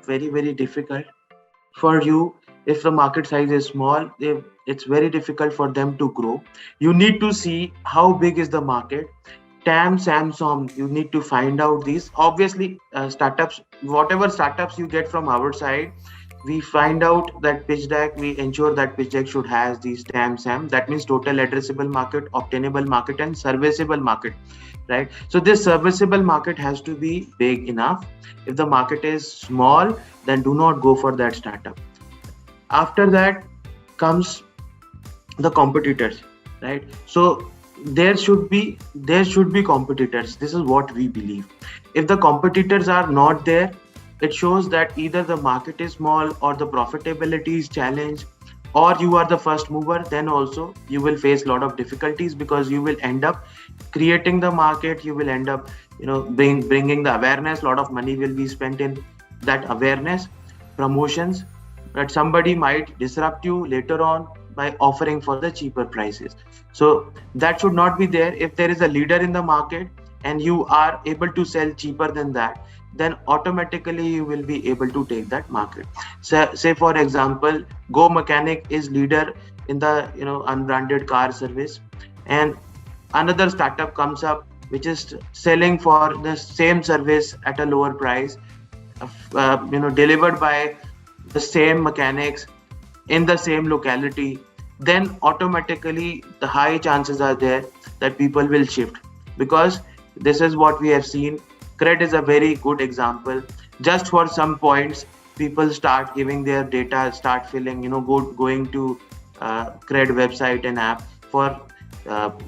very difficult for you. If the market size is small, it's very difficult for them to grow. You need to see how big is the market. TAM, Samsung, you need to find out these. Obviously, startups, whatever startups you get from our side, we find out that pitch deck, we ensure that pitch deck should has these TAM, SAM. That means total addressable market, obtainable market, and serviceable market, right? So this serviceable market has to be big enough. If the market is small, then do not go for that startup. After that comes the competitors, right? So there should be competitors. This is what we believe. If the competitors are not there, it shows that either the market is small or the profitability is challenged, or you are the first mover. Then also you will face a lot of difficulties, because you will end up creating the market. You will end up bringing the awareness. A lot of money will be spent in that awareness, promotions, that somebody might disrupt you later on by offering for the cheaper prices. So that should not be there. If there is a leader in the market and you are able to sell cheaper than that, then automatically you will be able to take that market. So, say for example, Go Mechanic is leader in the unbranded car service, and another startup comes up which is selling for the same service at a lower price, delivered by the same mechanics in the same locality. Then automatically the high chances are there that people will shift, because this is what we have seen. Cred is a very good example. Just for some points, people start giving their data, start filling, going to Cred website and app for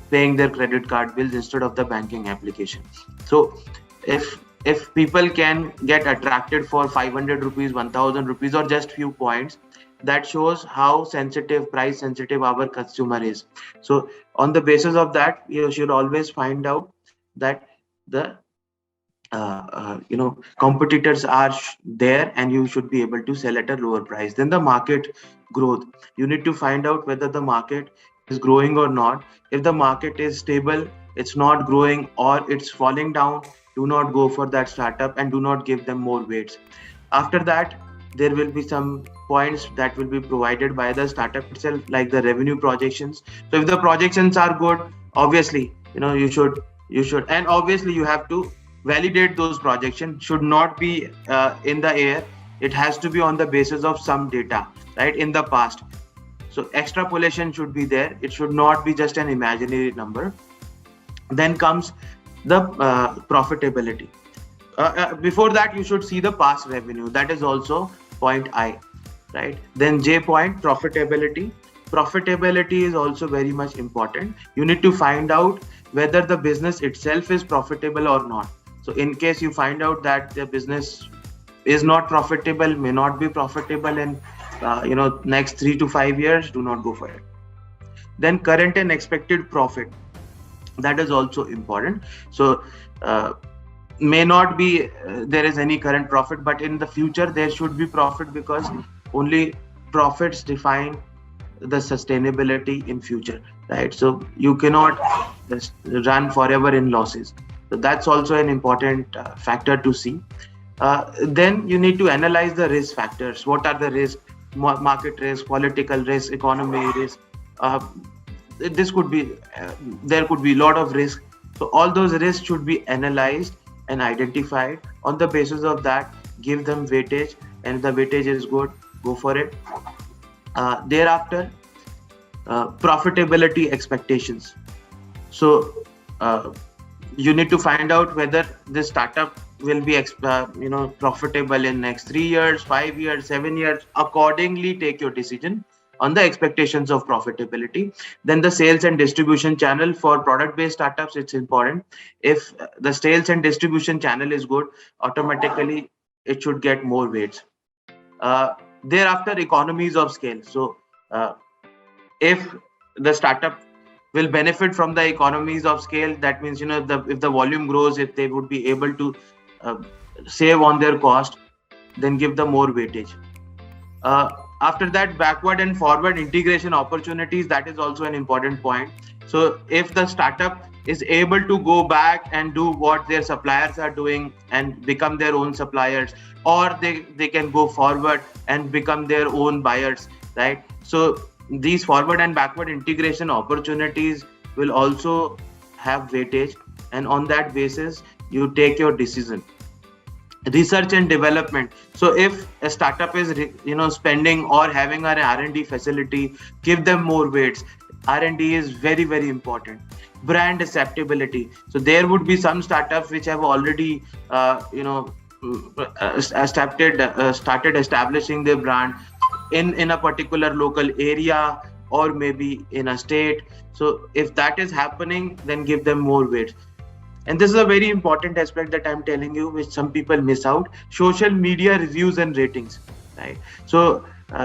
paying their credit card bills instead of the banking application. So if people can get attracted for 500 rupees, 1000 rupees, or just few points, that shows how price sensitive our consumer is. So on the basis of that, you should always find out that the competitors are there, and you should be able to sell at a lower price. Then the market growth, you need to find out whether the market is growing or not. If the market is stable, it's not growing, or it's falling down, do not go for that startup and do not give them more weights. After that, there will be some points that will be provided by the startup itself, like the revenue projections. So if the projections are good, obviously you should, and obviously you have to validate those projections. Should not be in the air. It has to be on the basis of some data, right, in the past. So extrapolation should be there. It should not be just an imaginary number. Then comes the profitability. Before that, you should see the past revenue. That is also point I, right? Then J point, profitability. Profitability is also very much important. You need to find out whether the business itself is profitable or not. So in case you find out that the business is not profitable, may not be profitable in next 3 to 5 years, do not go for it. Then current and expected profit, that is also important. So may not be there is any current profit, but in the future there should be profit, because only profits define the sustainability in future, right? So you cannot just run forever in losses. So that's also an important factor to see. Then you need to analyze the risk factors. What are the risks? Market risk, political risk, economy risk. This could be there could be a lot of risk. So all those risks should be analyzed and identified. On the basis of that, give them weightage, and if the weightage is good, go for it. Thereafter, profitability expectations. So you need to find out whether this startup will be profitable in next 3 years, 5 years, 7 years. Accordingly, take your decision on the expectations of profitability. Then the sales and distribution channel. For product-based startups, it's important. If the sales and distribution channel is good, automatically it should get more weights. Thereafter, economies of scale. So if the startup will benefit from the economies of scale, that means if the volume grows, if they would be able to save on their cost, then give them more weightage. After that, backward and forward integration opportunities, that is also an important point. So if the startup is able to go back and do what their suppliers are doing and become their own suppliers, or they can go forward and become their own buyers, right? So these forward and backward integration opportunities will also have weightage, and on that basis you take your decision. Research and development. So if a startup is spending or having an R&D facility, give them more weights. R&D is very, very important. Brand acceptability. So there would be some startups which have already started establishing their brand in a particular local area or maybe in a state. So if that is happening, then give them more weight. And this is a very important aspect that I'm telling you, which some people miss out: social media reviews and ratings, right? So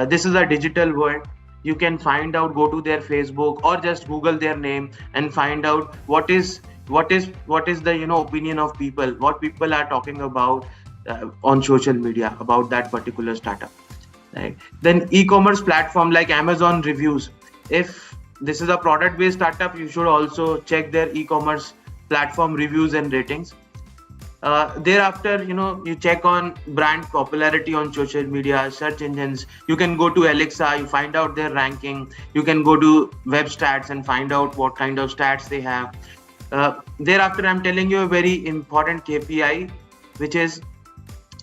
this is a digital world. You can find out, go to their Facebook or just Google their name and find out what is the opinion of people, what people are talking about on social media about that particular startup, right? Then e-commerce platform like Amazon reviews. If this is a product-based startup, you should also check their e-commerce platform reviews and ratings. Thereafter, you check on brand popularity on social media, search engines. You can go to Alexa, you find out their ranking. You can go to web stats and find out what kind of stats they have. Thereafter, I'm telling you a very important KPI, which is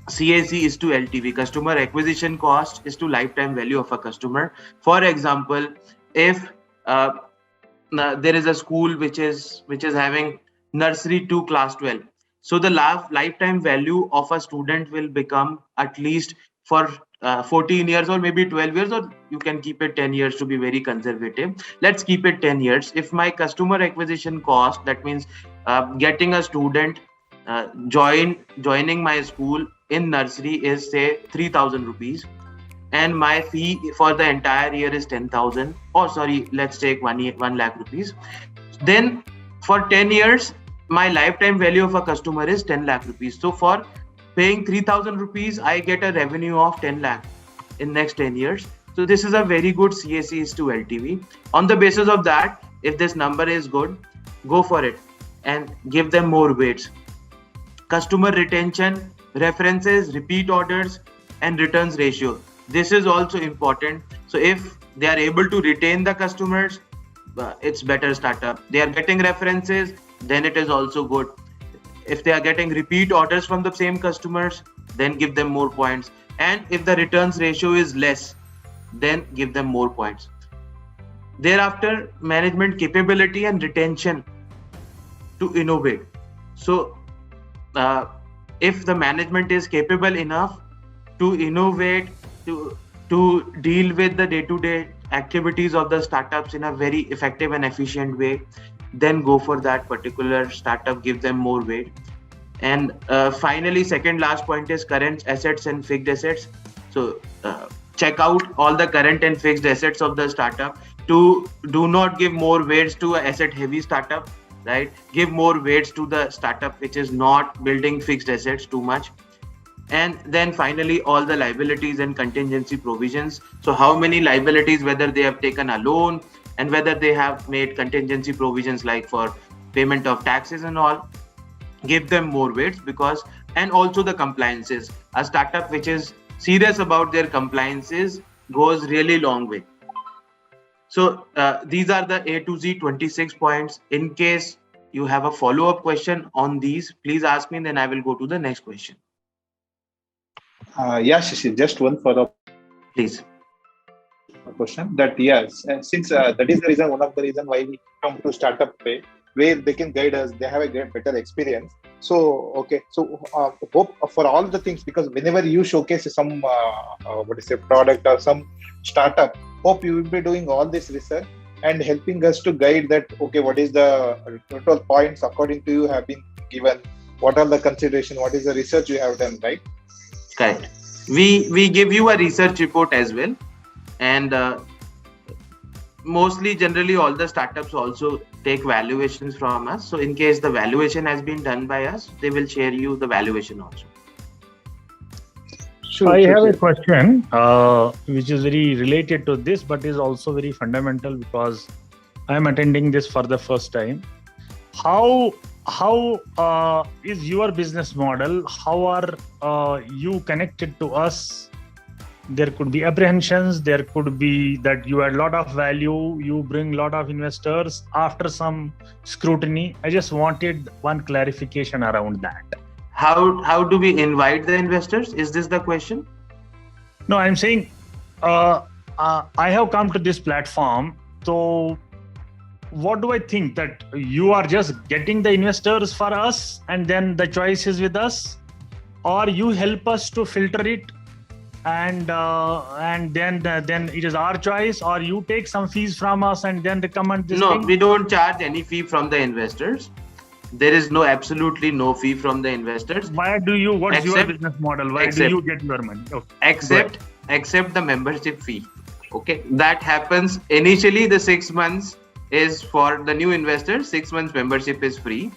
CAC is to LTV, customer acquisition cost is to lifetime value of a customer. For example, if there is a school which is having nursery to class 12, so the lifetime value of a student will become at least for 14 years or maybe 12 years, or you can keep it 10 years to be very conservative. Let's keep it 10 years. If my customer acquisition cost, that means getting a student joining my school in nursery, is say 3,000 rupees, and my fee for the entire year is 10,000, or sorry, let's take 1 lakh rupees. Then for 10 years, my lifetime value of a customer is 10 lakh rupees. So for paying 3,000 rupees, I get a revenue of 10 lakh in next 10 years. So this is a very good CAC is to LTV. On the basis of that, if this number is good, go for it and give them more weights. Customer retention, references, repeat orders, and returns ratio. This is also important. So if they are able to retain the customers, it's better startup. They are getting references, then it is also good. If they are getting repeat orders from the same customers, then give them more points. And if the returns ratio is less, then give them more points. Thereafter, management capability and retention to innovate. So if the management is capable enough to innovate, to deal with the day-to-day activities of the startups in a very effective and efficient way, then go for that particular startup, give them more weight. And finally, second last point is current assets and fixed assets. So check out all the current and fixed assets of the startup. Do not give more weights to an asset heavy startup, right? Give more weights to the startup which is not building fixed assets too much. And then finally, all the liabilities and contingency provisions. So how many liabilities, whether they have taken a loan and whether they have made contingency provisions like for payment of taxes and all, give them more weights. Because, and also the compliances. A startup which is serious about their compliances goes really long way. So these are the A to Z 26 points. In case you have a follow-up question on these, please ask me, and then I will go to the next question. Shishir, just one follow-up. Please. Question that, yes, since that is the reason, one of the reason why we come to Startup Pay, where they can guide us, they have a better experience. So, okay, so hope for all the things, because whenever you showcase some product or some startup, hope you will be doing all this research and helping us to guide that, okay, what is the total points according to you have been given, what are the consideration, what is the research you have done, right? Correct. We give you a research report as well, and mostly generally all the startups also take valuations from us. So in case the valuation has been done by us, they will share you the valuation also. I have a question which is very related to this, but is also very fundamental, because I'm attending this for the first time. How is your business model? How are you connected to us? There could be apprehensions. There could be that you add a lot of value. You bring a lot of investors after some scrutiny. I just wanted one clarification around that. How do we invite the investors? Is this the question? No, I'm saying I have come to this platform. So what do I think, that you are just getting the investors for us and then the choice is with us, or you help us to filter it and then it is our choice, or you take some fees from us and then recommend this No, thing? we don't charge any fee from the investors. There is absolutely no fee from the investors. Why do you? What's your business model? Why do you get your money? Okay. Except the membership fee. Okay, that happens initially. The 6 months is for the new investors. 6 months membership is free.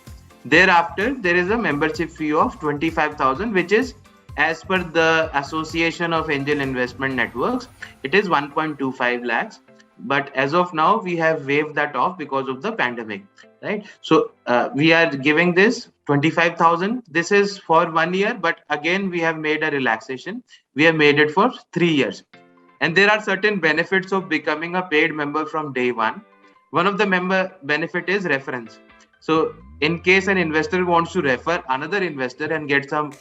Thereafter, there is a membership fee of 25,000, which is as per the Association of Angel Investment Networks. It is 1.25 lakhs. But as of now, we have waived that off because of the pandemic, right? So we are giving this 25,000. This is for 1 year, but again, we have made a relaxation. We have made it for 3 years. And there are certain benefits of becoming a paid member from day one. One of the member benefit is reference. So in case an investor wants to refer another investor and get some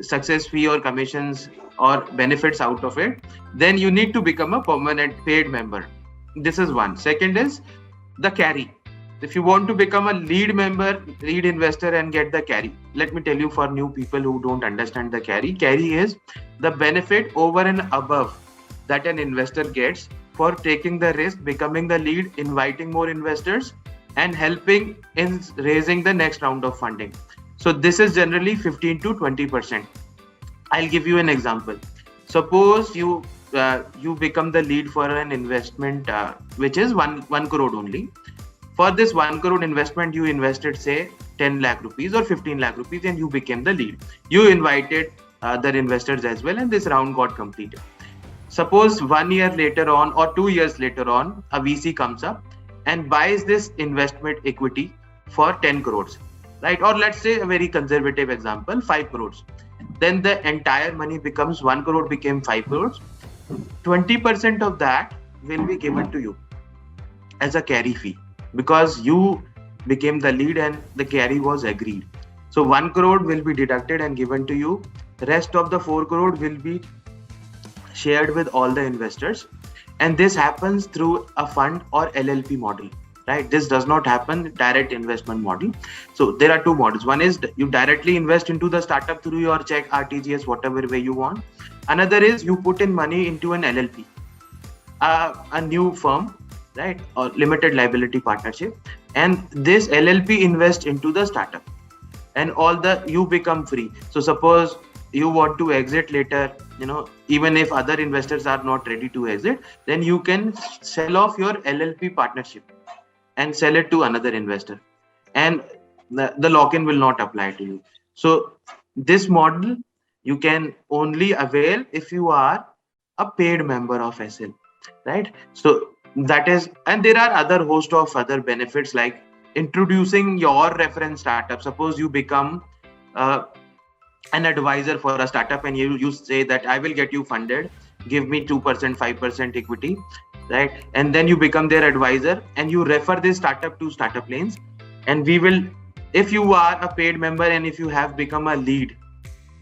success fee or commissions or benefits out of it, then you need to become a permanent paid member. This is one. Second is the carry. If you want to become a lead member, lead investor and get the carry, let me tell you, for new people who don't understand the carry is the benefit over and above that an investor gets for taking the risk, becoming the lead, inviting more investors and helping in raising the next round of funding. So this is generally 15 to 20%. I'll give you an example. Suppose you become the lead for an investment which is 1 crore only. For this 1 crore investment, you invested say 10 lakh rupees or 15 lakh rupees and you became the lead. You invited other investors as well and this round got completed. Suppose 1 year later on or 2 years later on, a VC comes up and buys this investment equity for 10 crores, right? Or let's say a very conservative example, 5 crores. Then the entire money becomes 1 crore became 5 crores. 20% of that will be given to you as a carry fee because you became the lead and the carry was agreed. So 1 crore will be deducted and given to you. The rest of the 4 crore will be shared with all the investors. And this happens through a fund or LLP model, right? This does not happen direct investment model. So there are two models. One is you directly invest into the startup through your check, RTGS, whatever way you want. Another is you put in money into an LLP, a new firm, right? Or limited liability partnership. And this LLP invests into the startup and you become free. So suppose you want to exit later, even if other investors are not ready to exit, then you can sell off your LLP partnership and sell it to another investor. And the lock-in will not apply to you. So this model you can only avail if you are a paid member of SL, right? So that is, and there are other host of other benefits like introducing your reference startup. Suppose you become an advisor for a startup and you say that I will get you funded, give me 2%, 5% equity, right? And then you become their advisor and you refer this startup to Startup Lanes. And we will, if you are a paid member and if you have become a lead,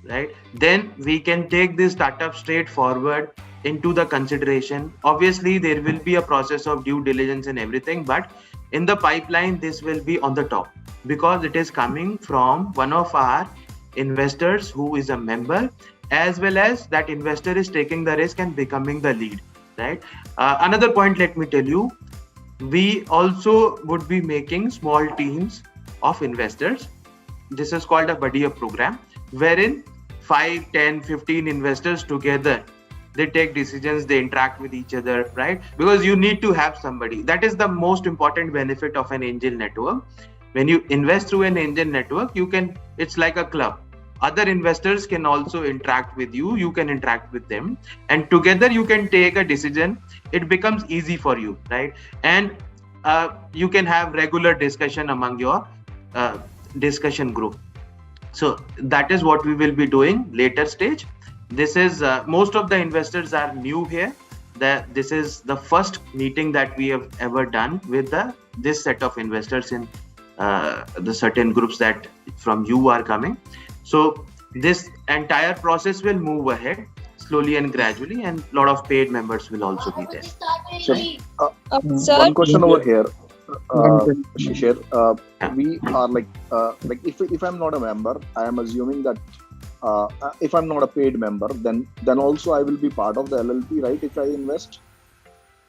right, then we can take this startup straight forward into the consideration. Obviously, there will be a process of due diligence and everything, but in the pipeline, this will be on the top because it is coming from one of our investors who is a member, as well as that investor is taking the risk and becoming the lead, right? Another point, let me tell you, we also would be making small teams of investors. This is called a buddy up program, wherein 5, 10, 15 investors together, they take decisions, they interact with each other, right? Because you need to have somebody. That is the most important benefit of an angel network. When you invest through an angel network, it's like a club. Other investors can also interact with you. You can interact with them, and together you can take a decision. It becomes easy for you, right? And you can have regular discussion among your discussion group. So that is what we will be doing later stage. This is most of the investors are new here. This is the first meeting that we have ever done with this set of investors in the certain groups that from you are coming. So this entire process will move ahead slowly and gradually, and a lot of paid members will also be there. Sir, One question over here, Shishir. We are like if I'm not a member, I am assuming that if I'm not a paid member, then also I will be part of the LLP, right? If I invest.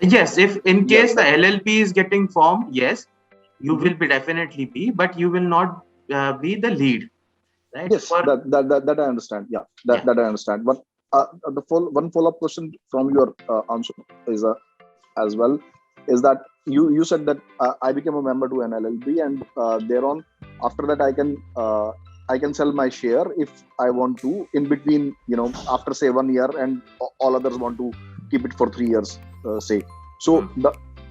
Yes, if in case the LLP is getting formed, yes, you will be definitely be, but you will not be the lead, right? Yes, that I understand. Yeah, that I understand. But one follow-up question from your answer is as well is that you said that I became a member to an LLP, and thereon after that I can sell my share if I want to in between, after say 1 year, and all others want to keep it for 3 years, say. So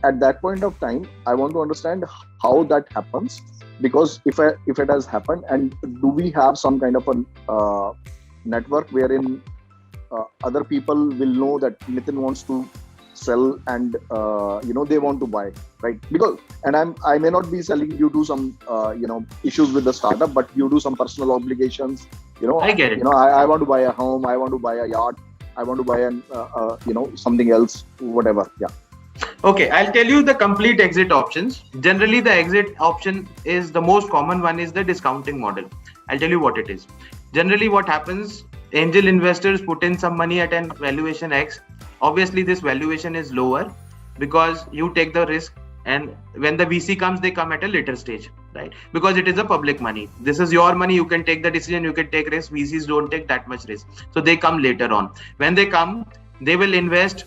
at that point of time, I want to understand how that happens, because if it has happened, and do we have some kind of a network wherein other people will know that Nitin wants to sell, and they want to buy, right? Because I may not be selling due to some issues with the startup, but due to some personal obligations. I get it. I want to buy a home, I want to buy a yacht, I want to buy an something else, whatever. Yeah. Okay, I'll tell you the complete exit options. Generally, the exit option is the most common one is the discounting model. I'll tell you what it is. Generally, what happens, angel investors put in some money at an valuation X. Obviously, this valuation is lower because you take the risk, and when the VC comes, they come at a later stage, right? Because it is a public money. This is your money. You can take the decision. You can take risk. VCs don't take that much risk. So they come later on. When they come, they will invest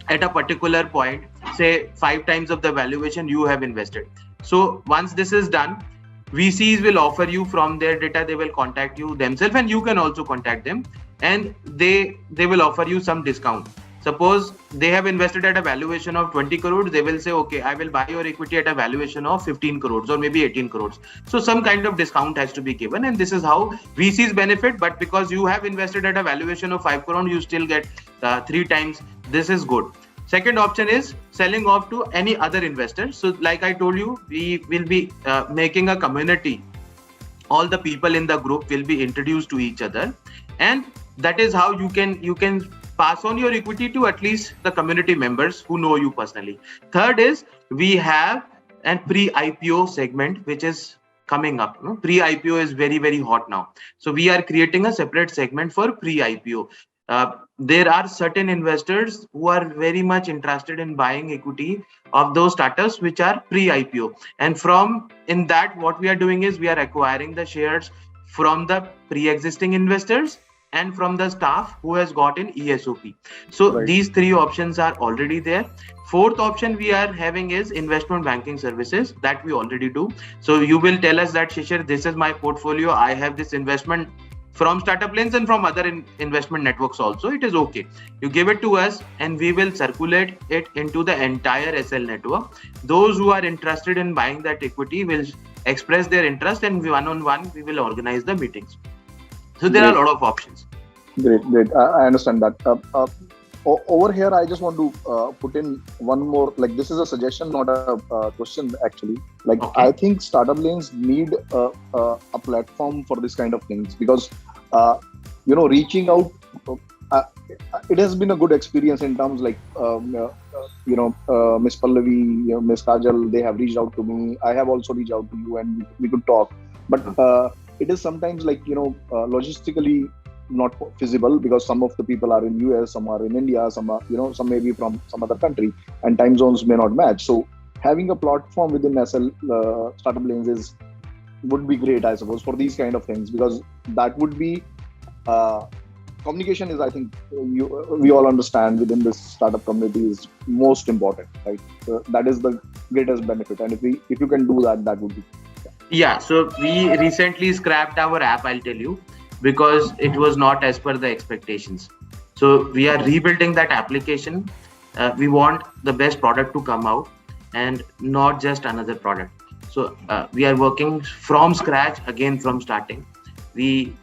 at a particular point, say 5 times of the valuation you have invested. So once this is done, VCs will offer you from their data, they will contact you themselves, and you can also contact them, and they will offer you some discount. Suppose they have invested at a valuation of 20 crores, they will say, okay, I will buy your equity at a valuation of 15 crores or maybe 18 crores. So some kind of discount has to be given, and this is how VCs benefit. But because you have invested at a valuation of 5 crores, you still get 3 times. This is good. Second option is selling off to any other investor. So like I told you, we will be making a community. All the people in the group will be introduced to each other, and that is how you can pass on your equity to at least the community members who know you personally. Third is we have a pre-IPO segment which is coming up. Pre-IPO is very, very hot now. So we are creating a separate segment for pre-IPO. There are certain investors who are very much interested in buying equity of those startups which are pre-IPO. And in that, what we are doing is we are acquiring the shares from the pre-existing investors and from the staff who has got in ESOP. So These 3 options are already there. Fourth option we are having is investment banking services that we already do. So you will tell us that, Shishir, this is my portfolio. I have this investment from Startup Lanes and from other investment networks also. It is okay. You give it to us and we will circulate it into the entire SL network. Those who are interested in buying that equity will express their interest, and one-on-one we will organize the meetings. So there are a lot of options. Great. I understand that. Over here, I just want to put in one more. Like, this is a suggestion, not a question, actually. Like, okay. I think Startup Lanes need a platform for this kind of things, because reaching out. It has been a good experience in terms like Miss Pallavi, Miss Kajal. They have reached out to me. I have also reached out to you, and we could talk. But it is sometimes like logistically not feasible, because some of the people are in US, some are in India, some are some may be from some other country, and time zones may not match. So having a platform within SL Startup Lanes would be great, I suppose, for these kind of things, because that would be communication is, I think, we all understand within this startup community is most important, right? That is the greatest benefit, and if you can do that, that would be. Yeah, so we recently scrapped our app, I'll tell you, because it was not as per the expectations. So we are rebuilding that application. We want the best product to come out. and not just another product. So we are working from scratch again, from starting. We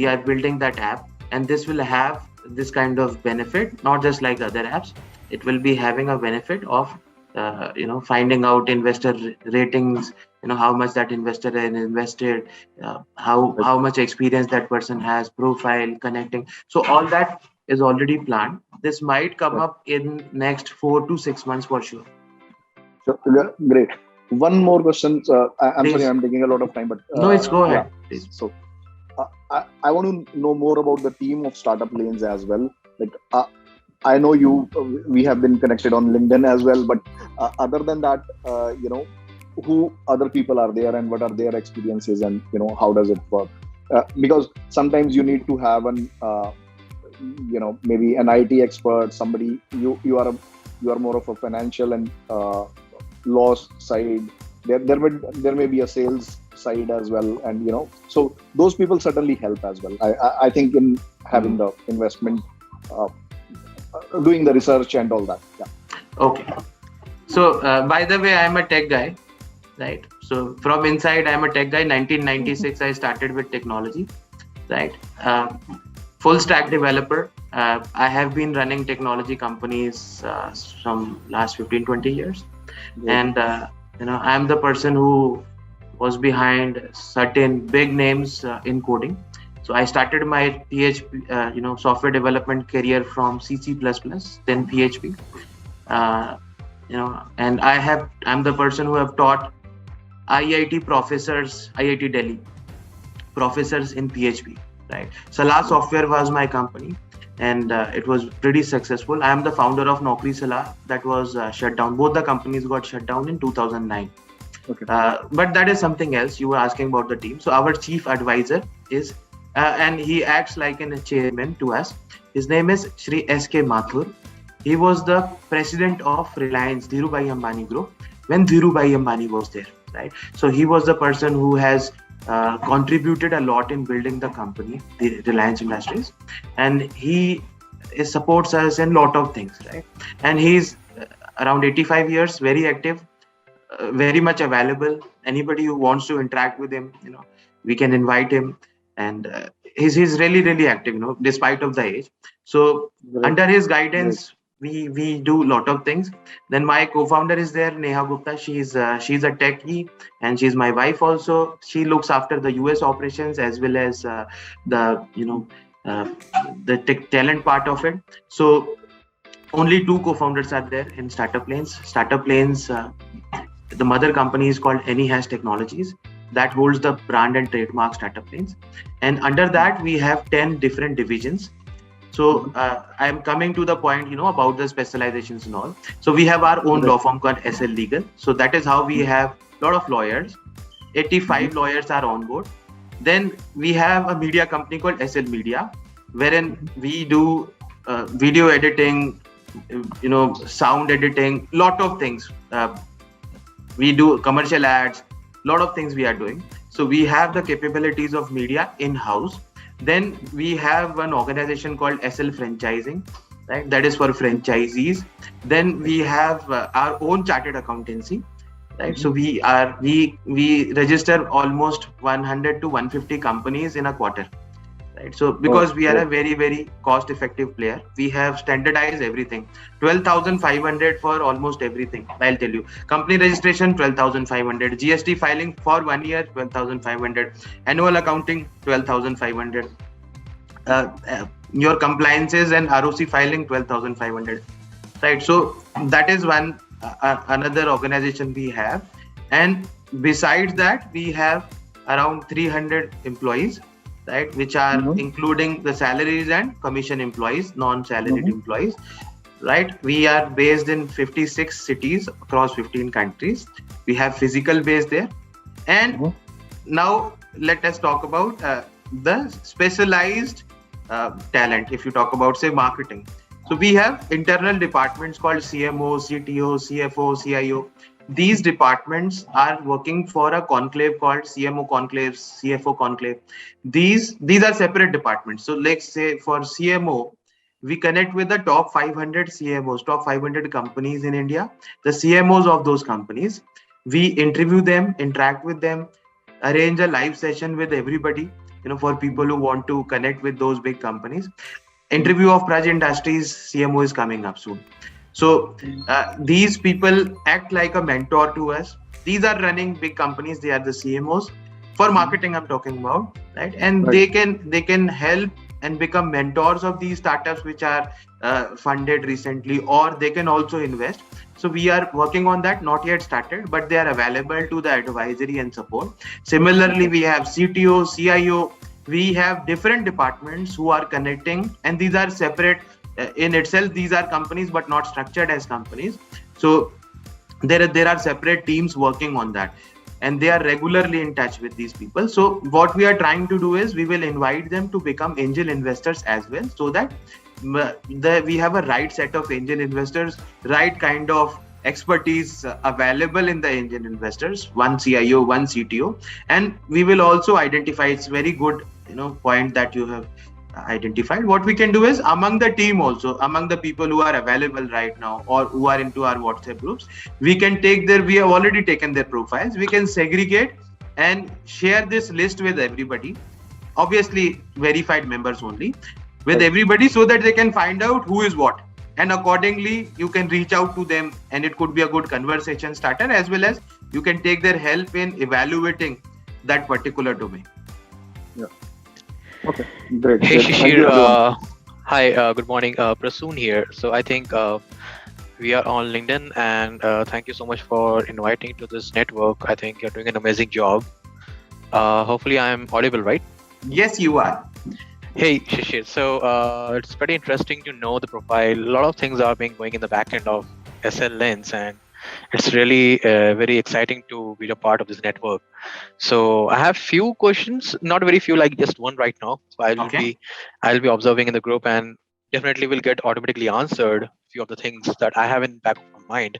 are building that app, and this will have this kind of benefit, not just like other apps. It will be having a benefit of finding out investor ratings, how much that investor has invested, how much experience that person has, profile, connecting. So all that is already planned. This might come up in next 4 to 6 months for sure. So, great. One more question. I'm Please. sorry, I'm taking a lot of time, but No, it's go ahead. Yeah. So I want to know more about the team of Startup Lanes as well. Like I know you, we have been connected on LinkedIn as well, but other than that, who other people are there and what are their experiences, and how does it work? Because sometimes you need to have an maybe an IT expert, somebody you are more of a financial and loss side. There may be a sales side as well, and so those people certainly help as well. I think in having the investment, doing the research and all that. Yeah. Okay. So by the way, I'm a tech guy, right? So from inside, I'm a tech guy. 1996, I started with technology, right? Full stack developer. I have been running technology companies from last 15-20 years. Yeah. And I'm the person who was behind certain big names in coding. So I started my PHP, software development career from C++, then PHP. And I'm the person who have taught IIT professors, IIT Delhi professors in PHP, right? Salah Software was my company, and it was pretty successful. I am the founder of Naukri Salah, that was shut down. Both the companies got shut down in 2009. Okay. But that is something else. You were asking about the team. So our chief advisor is, and he acts like a chairman to us. His name is Shri S.K. Mathur. He was the president of Reliance, Dhirubhai Ambani Group, when Dhirubhai Ambani was there, right? So he was the person who has contributed a lot in building the company, the Reliance Industries, and he supports us in a lot of things, right? And he's around 85 years, very active, very much available. Anybody who wants to interact with him, we can invite him, and he's really, really active, despite of the age. So under his guidance, we do a lot of things. Then my co-founder is there, Neha Gupta. She's a techie, and she's my wife also. She looks after the US operations as well as the tech talent part of it. So only 2 co-founders are there in Startup Lanes. Startup Lanes, the mother company is called Anyhash Technologies, that holds the brand and trademark Startup Lanes. And under that, we have 10 different divisions. So I'm coming to the point, about the specializations and all. So we have our own law firm called SL Legal. So that is how we have a lot of lawyers. 85 lawyers are on board. Then we have a media company called SL Media, wherein we do video editing, sound editing, lot of things. We do commercial ads, lot of things we are doing. So we have the capabilities of media in-house. Then we have an organization called SL Franchising, right? That is for franchisees. Then we have our own chartered accountancy, right? So we register almost 100 to 150 companies in a quarter, right? So because we are a very, very cost-effective player, we have standardized everything. 12,500 for almost everything. I'll tell you. Company registration 12,500. GST filing for 1 year 12,500. Annual accounting 12,500. Your compliances and ROC filing 12,500. Right. So that is one another organization we have, and besides that we have around 300 employees. Right, which are including the salaries and commission employees, non-salaried employees. Right, we are based in 56 cities across 15 countries. We have physical base there. And now let us talk about the specialized talent. If you talk about, say, marketing. So we have internal departments called CMO, CTO, CFO, CIO. These departments are working for a conclave called CMO conclave, CFO conclave. These are separate departments. So let's say for CMO, we connect with the top 500 CMOs, top 500 companies in India, the CMOs of those companies. We interview them, interact with them, arrange a live session with everybody, for people who want to connect with those big companies. Interview of Praj Industries CMO is coming up soon. So these people act like a mentor to us. These are running big companies. They are the CMOs. For marketing, I'm talking about, right? And right. they can help and become mentors of these startups which are funded recently, or they can also invest. So we are working on that, not yet started, but they are available to the advisory and support. Similarly, we have CTO, CIO, we have different departments who are connecting, and these are separate in itself. These are companies, but not structured as companies. So there are separate teams working on that, and they are regularly in touch with these people. So what we are trying to do is we will invite them to become angel investors as well, so that we have a right set of angel investors, right kind of expertise available in the angel investors, one CIO, one CTO. And we will also identify, it's very good point that you have identified. What we can do is among the team also, among the people who are available right now or who are into our WhatsApp groups, we can we have already taken their profiles, we can segregate and share this list with everybody, obviously verified members only, with everybody, so that they can find out who is what, and accordingly you can reach out to them, and it could be a good conversation starter, as well as you can take their help in evaluating that particular domain. Okay, great. Hey Shishir, hi, good morning. Prasoon here. So I think we are on LinkedIn, and thank you so much for inviting to this network. I think you're doing an amazing job. Hopefully I'm audible, right? Yes, you are. Hey Shishir, so it's pretty interesting to know the profile. A lot of things are being going in the back end of SL Lens, and it's really very exciting to be a part of this network. So I have few questions, not very few, like just one right now. So I'll be observing in the group, and definitely will get automatically answered few of the things that I have in back of my mind.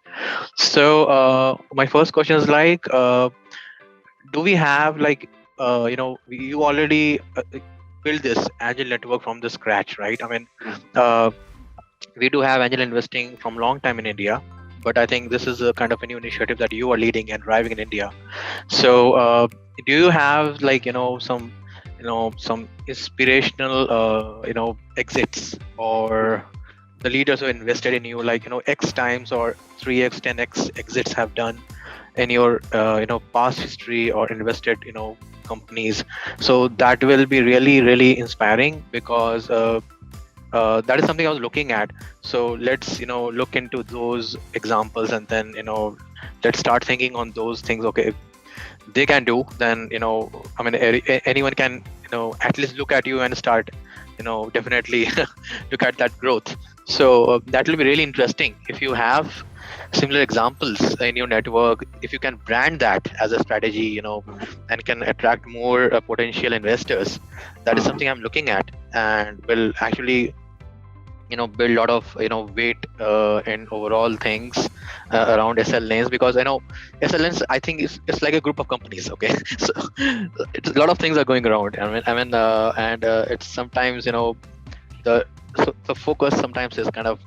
So my first question is like, do we have like you already build this angel network from the scratch, right? I mean, we do have angel investing from long time in India, but I think this is a kind of a new initiative that you are leading and driving in India. So do you have like some inspirational exits, or the leaders who invested in you, like X times or 3x 10x exits have done in your past history, or invested companies? So that will be really, really inspiring, because that is something I was looking at. So let's look into those examples, and then let's start thinking on those things. Okay, if they can do, then I mean anyone can at least look at you and start definitely look at that growth. So that will be really interesting if you have similar examples in your network. If you can brand that as a strategy, and can attract more potential investors, that is something I'm looking at, and will actually build a lot of weight in overall things around SL Lens, because I know SL Lens, I think it's like a group of companies. Okay, so it's a lot of things are going around. I mean, and it's sometimes the focus sometimes is kind of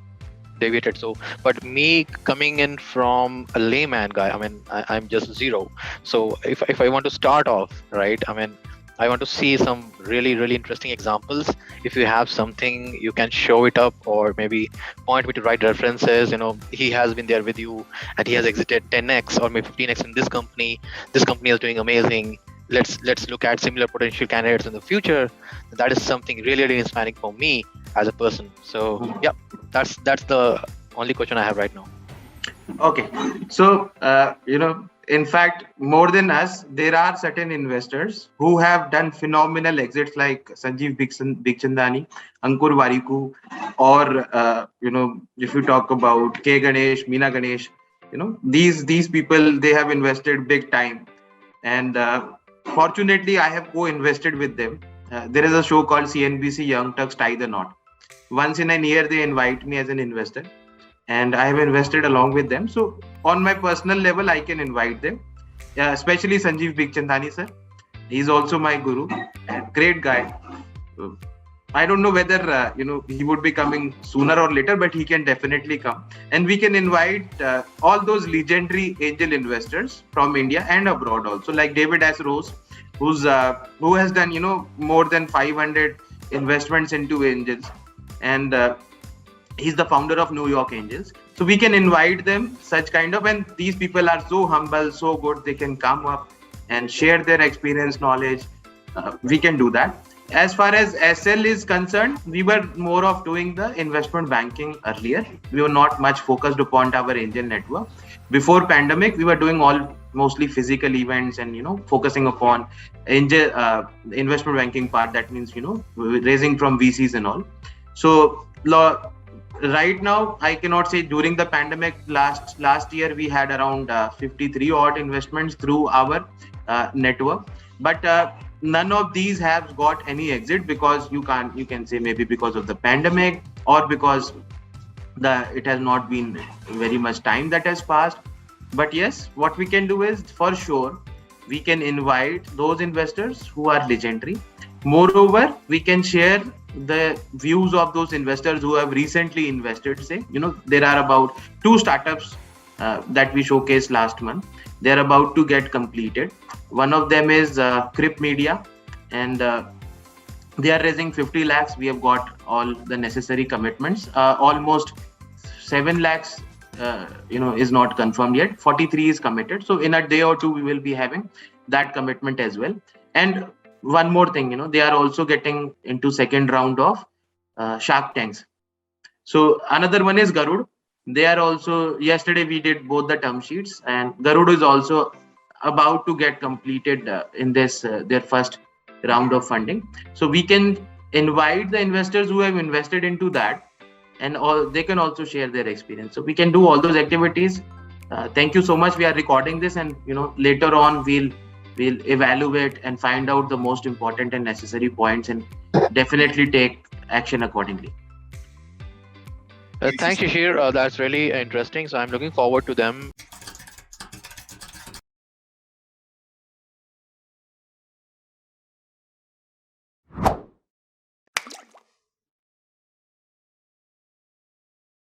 deviated. So, but me coming in from a layman guy, I mean, I'm just zero. So if I want to start off, right, I mean, I want to see some really, really interesting examples. If you have something, you can show it up, or maybe point me to right references. He has been there with you and he has exited 10x or maybe 15x in this company. This company is doing amazing. Let's look at similar potential candidates in the future. That is something really, really inspiring for me as a person. So yeah, that's the only question I have right now. Okay, so in fact, more than us, there are certain investors who have done phenomenal exits, like Sanjeev Bikhchandani, Ankur Warikoo, or if you talk about K Ganesh, Meena Ganesh, these people, they have invested big time, and fortunately I have co-invested with them. There is a show called CNBC Young Turks Tie the Knot. Once in a year they invite me as an investor, and I have invested along with them. So on my personal level, I can invite them, especially Sanjeev Bikhchandani sir. He's also my guru, and great guy. I don't know whether he would be coming sooner or later, but he can definitely come, and we can invite all those legendary angel investors from India and abroad also, like David S. Rose, who has done more than 500 investments into angels, and he's the founder of New York Angels. So we can invite them, such kind of, and these people are so humble, so good, they can come up and share their experience, knowledge. We can do that. As far as SL is concerned, we were more of doing the investment banking earlier. We were not much focused upon our angel network. Before pandemic, we were doing all mostly physical events and focusing upon angel investment banking part. That means raising from VCs and all. So right now, I cannot say during the pandemic last year we had around 53 odd investments through our network, but none of these have got any exit, because you can say maybe because of the pandemic or because it has not been very much time that has passed. But yes, what we can do is, for sure, we can invite those investors who are legendary. Moreover, we can share the views of those investors who have recently invested. Say, there are about 2 startups that we showcased last month. They're about to get completed. One of them is Crip Media, and they are raising 50 lakhs. We have got all the necessary commitments. Almost 7 lakhs, is not confirmed yet. 43 is committed. So in a day or two, we will be having that commitment as well. And one more thing, they are also getting into second round of Shark Tanks. So another one is Garud. They are also, yesterday we did both the term sheets, and Garud is also about to get completed in this their first round of funding. So we can invite the investors who have invested into that, and they can also share their experience. So we can do all those activities. Thank you so much. We are recording this, and later on we'll evaluate and find out the most important and necessary points, and definitely take action accordingly. Thanks, Shishir. That's really interesting. So I'm looking forward to them.